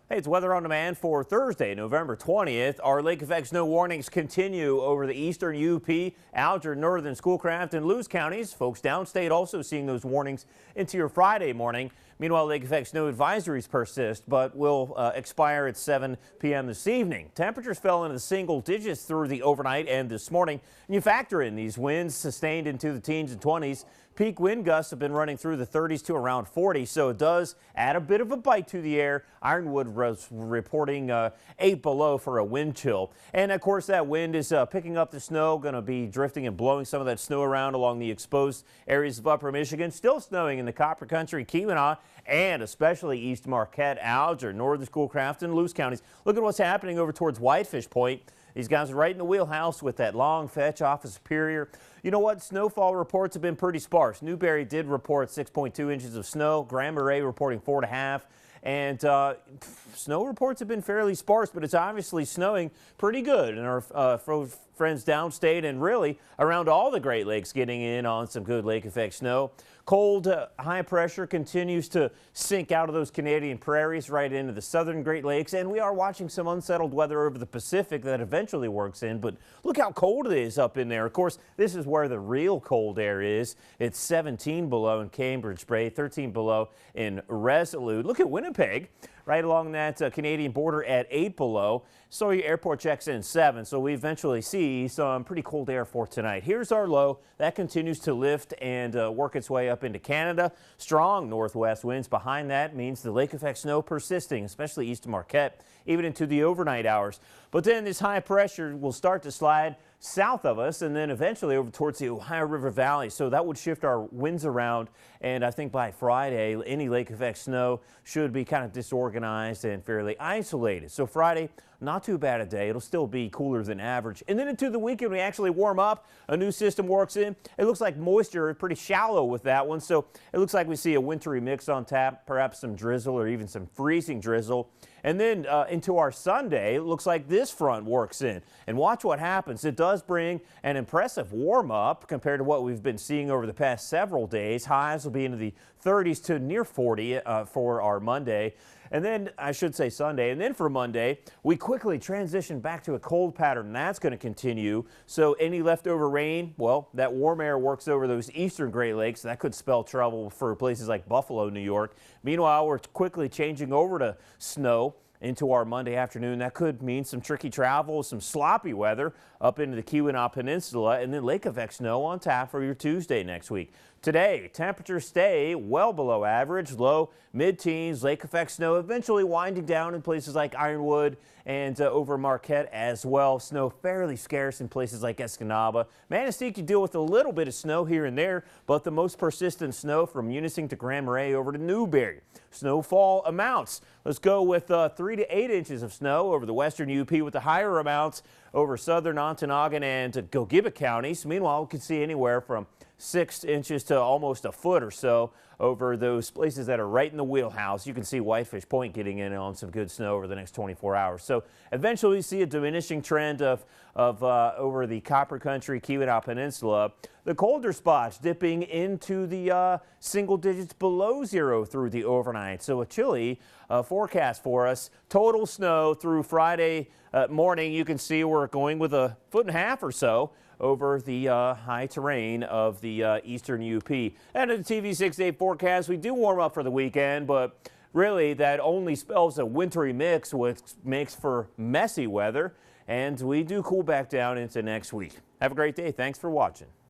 Hey, it's Weather on Demand for Thursday, November 20th. Our lake effect snow warnings continue over the eastern UP, Alger, northern Schoolcraft, and Lewis counties. Folks downstate also seeing those warnings into your Friday morning. Meanwhile, lake effect snow advisories persist, but will expire at 7 p.m. this evening. Temperatures fell into the single digits through the overnight and this morning. And you factor in these winds sustained into the teens and 20s. Peak wind gusts have been running through the 30s to around 40, so it does add a bit of a bite to the air. Ironwood was reporting 8 below for a wind chill. And of course, that wind is picking up the snow, going to be drifting and blowing some of that snow around along the exposed areas of upper Michigan. Still snowing in the Copper Country, Keweenaw, and especially East Marquette, Alger, northern Schoolcraft, and Lewis counties. Look at what's happening over towards Whitefish Point. These guys are right in the wheelhouse with that long fetch off of Superior. You know what? Snowfall reports have been pretty sparse. Newberry did report 6.2 inches of snow. Grand Marais reporting 4.5. And snow reports have been fairly sparse, but it's obviously snowing pretty good. And our friends downstate and really around all the Great Lakes getting in on some good lake effect snow. Cold high pressure continues to sink out of those Canadian prairies right into the southern Great Lakes. And we are watching some unsettled weather over the Pacific that eventually works in. But look how cold it is up in there. Of course, this is where the real cold air is. It's 17 below in Cambridge Bay, 13 below in Resolute. Look at Winnipeg, right along that Canadian border at 8 below. Sawyer Airport checks in 7, so we eventually see some pretty cold air for tonight. Here's our low. That continues to lift and work its way up into Canada. Strong northwest winds behind that means the lake effect snow persisting, especially east of Marquette, even into the overnight hours. But then this high pressure will start to slide south of us and then eventually over towards the Ohio River Valley. So that would shift our winds around. And I think by Friday, any lake effect snow should be kind of disorganized and fairly isolated. So Friday, not too bad a day. It'll still be cooler than average. And then into the weekend, we actually warm up. A new system works in. It looks like moisture is pretty shallow with that one. So it looks like we see a wintry mix on tap, perhaps some drizzle or even some freezing drizzle. And then into our Sunday, it looks like this front works in. And watch what happens. It does bring an impressive warm up compared to what we've been seeing over the past several days. Highs will be into the 30s to near 40 for our Monday. And then I should say Sunday. And then for Monday, we quickly transition back to a cold pattern. That's going to continue. So any leftover rain, well, that warm air works over those eastern Great Lakes. That could spell trouble for places like Buffalo, New York. Meanwhile, we're quickly changing over to snow into our Monday afternoon. That could mean some tricky travel, some sloppy weather up into the Keweenaw Peninsula, and then lake effect snow on tap for your Tuesday next week. Today, temperatures stay well below average, low mid-teens, lake effect snow eventually winding down in places like Ironwood and over Marquette as well. Snow fairly scarce in places like Escanaba. Manistee, you deal with a little bit of snow here and there, but the most persistent snow from Munising to Grand Marais over to Newberry. Snowfall amounts. Let's go with 3 to 8 inches of snow over the western UP with the higher amounts over southern Ontonagon and Gogebic counties. Meanwhile, we can see anywhere from 6 inches to almost a foot or so over those places that are right in the wheelhouse. You can see Whitefish Point getting in on some good snow over the next 24 hours. So eventually we see a diminishing trend of over the Copper Country, Keweenaw Peninsula. The colder spots dipping into the single digits below zero through the overnight. So a chilly forecast for us. Total snow through Friday morning. You can see we're going with 1.5 feet or so over the high terrain of the eastern UP. And in the TV 6-day forecast, we do warm up for the weekend, but really that only spells a wintry mix, which makes for messy weather. And we do cool back down into next week. Have a great day. Thanks for watching.